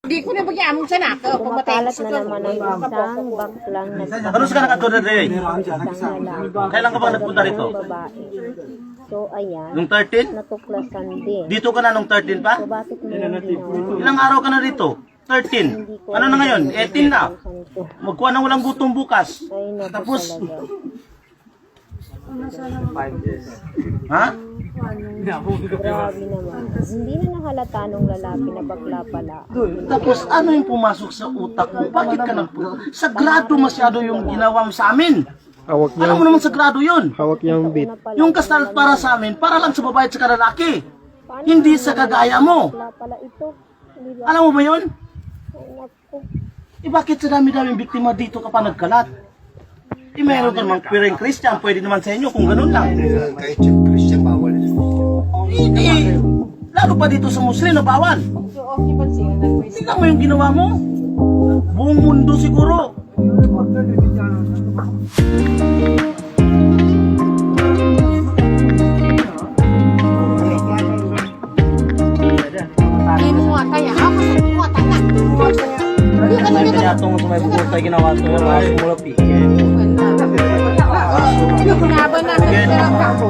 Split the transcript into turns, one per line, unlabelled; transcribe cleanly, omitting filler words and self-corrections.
Hindi ko na magyamong sa nako.
Kumakalat na naman ang isang baklang
Ano sa nakatulad rin?
isang lalaki.
Kailan ka ba nagpunta rito?
Babae. So ayan,
Nung 13?
natuklasan din.
Dito ka na nung 13 pa?
So bakit mo yung ginawa?
Ilang araw ka na rito? 13. Ano na ngayon? 18 na. Magkuha ng walang gutom bukas.
Ay, naku
Tapos,
talaga.
ha?
Grabe naman. Hindi na nahalata nung lalaki na bakla pala.
Tapos ano yung pumasok sa utak mo? Bakit ka sagrado masyado yung ginawa mo sa amin.
Hawak
Alam mo naman sagrado yun.
Hawak niyang bit.
Yung kasal para sa amin, para lang sa babae at sa lalaki. Hindi sa kagaya mo.
Bakla pala ito. Di ba?
Alam mo ba yun?
Ay, naku.
Bakit sa dami-daming biktima dito ka pa nagkalat? Meron ka namang queering Christian, pwede naman sa inyo kung ganun lang.
Kahit yung Christian, bawal.
Hindi. Lalo pa dito sa Muslim na bawal. Tingnan mo yung ginawa mo. Buong mundo siguro.
Hindi mo nga kaya. Ako sa mga tanga.
May pinatong sa may bukod tayo ginawa ito yung mga sumulapi.
Naba na.
Ano?